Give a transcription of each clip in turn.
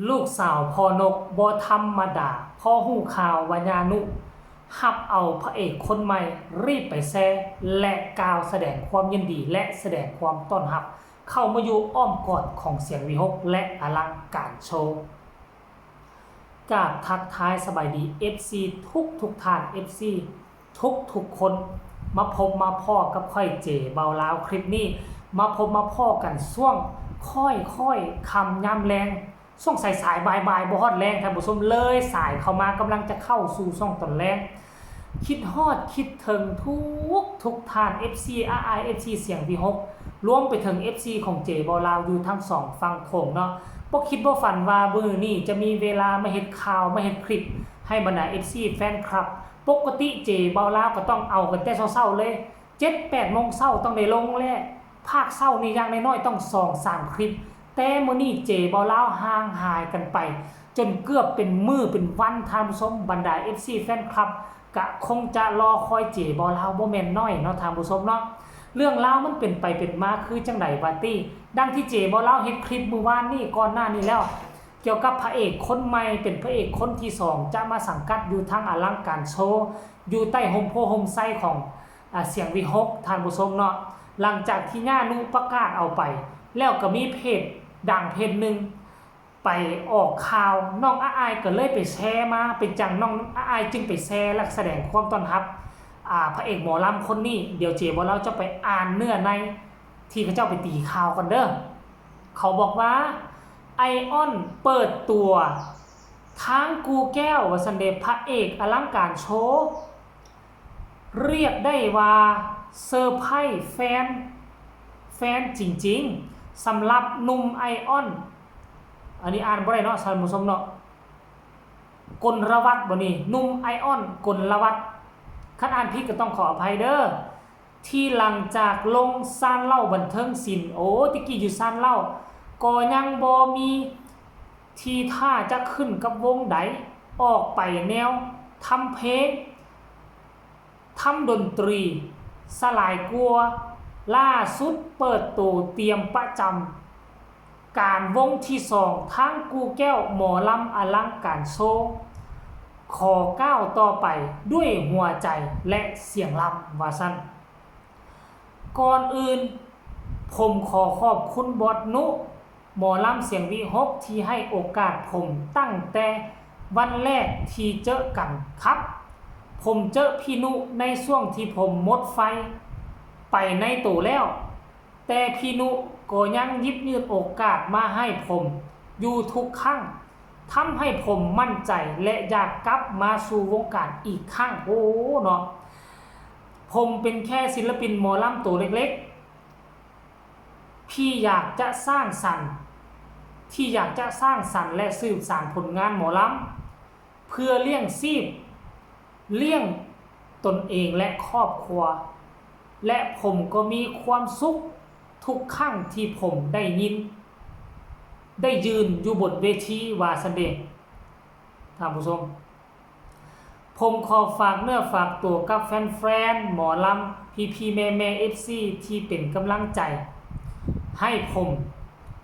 ลูกสาวพ่อนกบ่ธรรมดาพ่อหู้ข่าววญานุฮับเอาพระเอกคนใหม่รีบไปแซ่และกล่าวแสดงความยินดีและแสดงความต้อนรับเข้ามาอยู่อ้อมกอดของเสียงวิหกและอลังการโชว์กราบทักทายสบายดี FC ทุกท่าน FC ทุกคนมาพบมาพ่อกับค่อยเจเบาลาวคลิปนี้มาพบมาพ่อกันช่วงค่อยคำย่ำแรงช่วงสายบ่ายบ่ฮอดแรงท่านผู้ชมเลยสายเข้ามากำลังจะเข้าสู่ช่วงตอนแรงคิดฮอดคิดถึงทุกท่าน FC RI FC เสียงวิหกรวมไปถึง FC ของเจเบาลาวอยู่ทั้งสองฝั่งโขงเนาะบ่คิดบ่ฝันว่ามื้อนี้จะมีเวลามาเฮ็ดข่าวมาเฮ็ดคลิปให้บรรดา FC แฟนคลับปกติเจเบาลาวก็ต้องเอากันแต่เช้าๆเลย 7-8 โมงเช้าต้องได้ลงแล้วภาคเช้านี่อย่างน้อยๆต้อง2-3 คลิปแต่มื้อนี้เจเบาลาวห่างหายกันไปจนเกือบเป็นมื้อเป็นวันท่านผู้ชมบรรดา FC แฟนคลับก็คงจะรอคอยเจเบาลาวบ่แม่นน้อยเนาะท่านผู้ชมเนาะเรื่องราวมันเป็นไปเป็นมาคือจังได๋ว่าติดังที่เจเบาลาวเฮ็ดคลิปมื้อวานนี้ก่อนหน้านี้แล้วเกี่ยวกับพระเอกคนใหม่เป็นพระเอกคนที่2จะมาสังกัดอยู่ทางอลังการโชว์อยู่ใต้โฮมโพโฮมไซของเสียงวิหกท่านผู้ชมเนาะหลังจากที่ญานุประกาศเอาไปแล้วก็มีเพจดังเพจหนึ่งไปออกข่าวน้องอ้ายก็เลยไปแชร์มาเป็นจังน้องอ้ายจึงไปแชร์และแสดงความต้อนรับพระเอกหมอลำคนนี้เดี๋ยวเจบ่เราจะไปอ่านเนื้อในที่เขาเจ้าไปตีข่าวกันเด้อเขาบอกว่าไอออนเปิดตัวทางกูแก้ววสันเดชพระเอกอลังการโชว์เรียกได้ว่าเซอร์ไพรส์แฟนจริงๆสำหรับหนุ่มไอออนอันนี้อ่านบ่ได้เนาะท่านผู้ชมเนาะกลวัฒน์บ่นี่หนุ่มไอออนกลวัฒน์คันอ่านผิดก็ต้องขออภัยเด้อที่หลังจากลงซ่านเล่าบันเทิงศิลป์โอ้ตะกี้อยู่ซ่านเล่าก็ยังบ่มีทีท่าจะขึ้นกับวงใดออกไปแนวทำเพลงทำดนตรีสลายกลัวล่าสุดเปิดตัวเตรียมประจำการวงที่2ทั้งกูแก้วหมอลำอลังการโชว์ขอก้าวต่อไปด้วยหัวใจและเสียงลำว่าสั้นก่อนอื่นผมขอขอบคุณบอสนุหมอลำเสียงวิหกที่ให้โอกาสผมตั้งแต่วันแรกที่เจอกันครับผมเจอพี่นุในช่วงที่ผมหมดไฟไปในตัวแล้วแต่พี่นุก็ยังยิบยืดโอกาสมาให้ผมอยู่ทุกครั้งทำให้ผมมั่นใจและอยากกลับมาสู่วงการอีกครั้งโอ้เนาะผมเป็นแค่ศิลปินหมอลำตัวเล็กๆพี่อยากจะสร้างสรรค์และสืบสานผลงานหมอลำเพื่อเลี้ยงชีพเลี้ยงตนเองและครอบครัวและผมก็มีความสุขทุกครั้งที่ผมได้ยินได้ยืนอยู่บนเวทีว่าแสดงท่านผู้ชมผมขอฝากเนื้อฝากตัวกับแฟนๆหมอลำพี่แม่ FC ที่เป็นกำลังใจให้ผม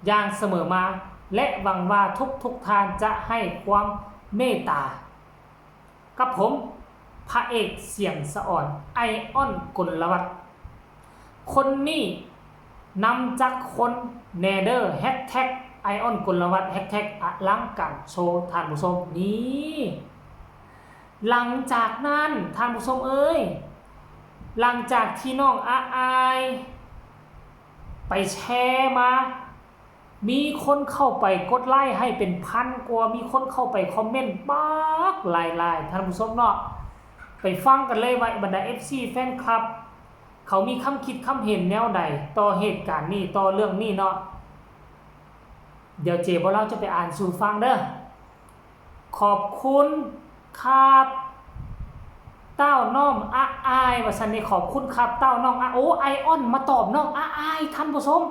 อย่างเสมอมาและหวังว่าทุกท่านจะให้ความเมตตากับผมพระเอกเสียงสะอ่อนไอออนกลวัฒน์คนนี้นำจากคนเนเดอร์แฮชแท็กไอออนกลวัฒน์แฮชแท็กอลังการโชว์ท่านผู้ชมนี่หลังจากนั้นท่านผู้ชมเอ้ยหลังจากที่น้องอายไปแชร์มามีคนเข้าไปกดไลค์ให้เป็นพันกว่ามีคนเข้าไปคอมเมนต์บ้ากหลายท่านผู้ชมเนาะไปฟังกันเลยว่าบรรดา FC แฟนคลับเขามีคำคิดคำเห็นแนวใดต่อเหตุการณ์นี้ต่อเรื่องนี้เนาะเดี๋ยวเจบ่เราจะไปอ่านสู่ฟังเด้อขอบคุณครับเต้าน้อมอายว่าซั่นนี่ขอบคุณครับเต้าน้องโอ้ไอออนมาตอบน้องอายท่านผู้ชม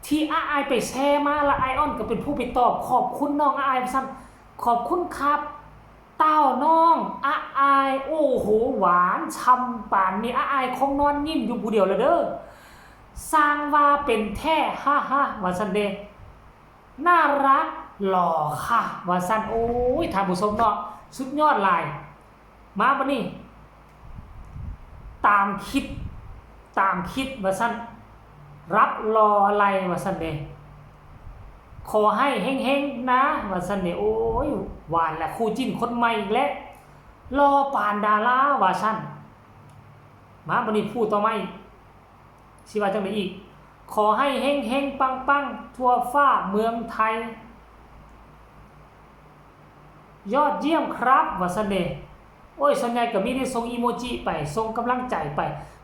ที่อายไปแชร์มาแล้วไอออนก็เป็นผู้ไปตอบขอบคุณน้องอายว่าซั่นขอบคุณครับเต้าน้องอายโอ้โหหวานช่ำป่านนี้อายคงนอนยิ้มอยู่ผู้เดียวเลยเด้อสร้างว่าเป็นแท้ฮ่าว่าซั่นเด้น่ารัก หล่อค่ะว่าซั่นโอ้ยท่านผู้ชมเนาะสุดยอดหลายมาบัดนี้ตามคิดว่าซั่นรับรออะไรว่าซั่นเด้ขอให้เฮงๆนะว่าซั่นนี่โอ้ยหวานแหละคู่จิ้นคนใหม่อีกแล้วรอปานดาราว่าซั่นมาบัดนี้พูดต่อมาอีกสิว่าจังได๋อีกขอให้เฮงๆปังๆทั่วฟ้าเมืองไทยยอดเยี่ยมครับว่าซั่นเด้โอ้ยส่วนใหญ่ก็มีได้ส่งอีโมจิไปส่งกำลังใจไป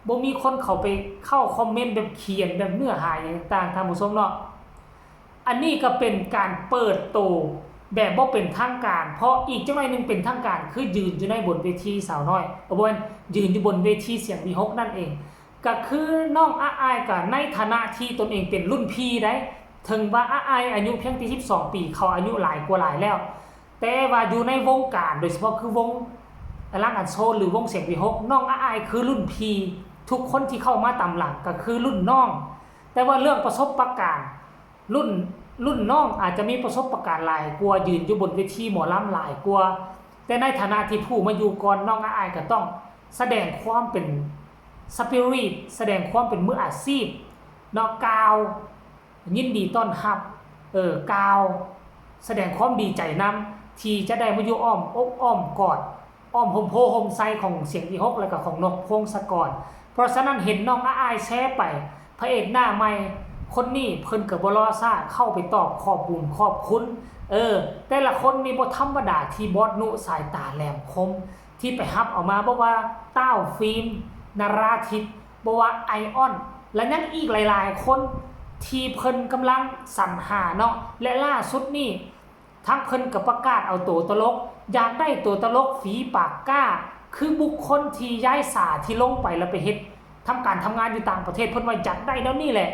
บ่มีคนเข้าไปเข้าคอมเมนต์แบบเขียนแบบเนื้อหาอย่างต่างๆท่านผู้ชมเนาะอันนี้ก็เป็นการเปิดโตแบบบ่เป็นทางการเพราะอีกจังหน่อยนึงเป็นทางการคือยืนอยู่ในบนเวทีสาวน้อยบ่แม่นยืนอยู่บนเวทีเสียงวิหกนั่นเองก็คือน้องอาอายก็ในฐานะที่ตนเองเป็นรุ่นพี่ได้ถึงว่าอาอายอายุเพียงที่12ปีเขาอายุหลายกว่าหลายแล้วแต่ว่าอยู่ในวงการโดยเฉพาะคือวงอลังอันโซหรือวงเสียงวิหกน้องอาอายคือรุ่นพี่ทุกคนที่เข้ามาตามหลังก็คือรุ่นน้องแต่ว่าเรื่องประสบการณ์รุ่นน้องอาจจะมีประสบการณ์หลายกว่ายืนอยู่บนเวทีหมอลำหลายกว่าแต่ในฐานะที่ผู้มาอยู่ก่อนน้องอาอายก็ต้องแสดงความเป็นสปิริตแสดงความเป็นมืออาชีพเนาะกาวยินดีต้อนรับกาวแสดงความดีใจนำที่จะได้มาอยู่อ้อมอกอ้อมกอดอ้อมโฮมโพโฮมไซของเสียงวิหกแล้วก็ของนกพงศกรเพราะฉะนั้นเห็นน้องอาอายแชร์ไปพระเอกหน้าใหม่คนนี้เพิ่นก็บ่รอซ่าเข้าไปตอบขอบบุญขอบคุณแต่ละคนนี่บ่ธรรมดาที่บอสนุสายตาแหลมคมที่ไปฮับออกมาบ่ว่าเต้าฟิล์มนาราทิพย์บ่ว่าไอออนและยังอีกหลายๆคนที่เพิ่นกำลังสรรหาเนาะและล่าสุดนี่ทั้งเพิ่นก็ประกาศเอาตัวตลกอยากได้ตัวตลกฝีปากกล้าคือบุคคลที่ย้ายสาที่ลงไปแล้วไปเฮ็ดทำการทำงานอยู่ต่างประเทศเพิ่นว่าอยากได้แล้วนี่แหละ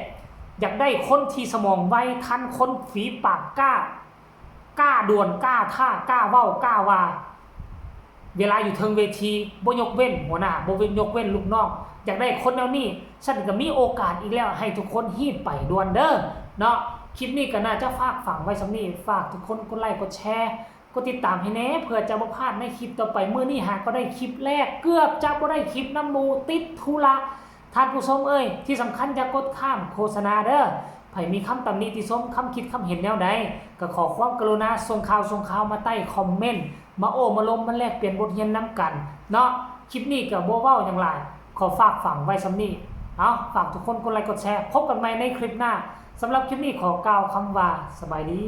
อยากได้คนที่สมองไวทันคนฝีปากกล้าด่วนกล้าท่ากล้าเว้ากล้าว่าเวลาอยู่เทิงเวทีบ่ยกเว้นหัวหน้าบ่เว้นยกเว้นลูกน้องอยากได้คนแนวนี้ฉันก็มีโอกาสอีกแล้วให้ทุกคนฮีบไปด่วนเด้อเนาะคลิปนี้ก็น่าจะฝากฝังไว้สำนี้ฝากทุกคนกดไลค์กดแชร์กดติดตามให้แน่เพื่อจะบ่พลาดในคลิปต่อไปมื้อนี้หากก็ได้คลิปแรกเกือบจะบ่ได้คลิปน้ำหมูติดธุระท่านผู้ชมที่สำคัญอย่ากดข้ามโฆษณาเด้อไผมีคำตำหนิติชมคำคิดคำเห็นแนวใดก็ขอความกรุณาส่งข่าวมาใต้คอมเมนต์มาโอ้มาลมมาแลกเปลี่ยนบทเรียนนำกันเนาะคลิปนี้ก็บ่เว้าหยังหลายขอฝากฝังไว้สำนี้ฝากทุกคนกดไลค์กดแชร์พบกันใหม่ในคลิปหน้าสำหรับคลิปนี้ขอกล่าวคำว่าสบายดี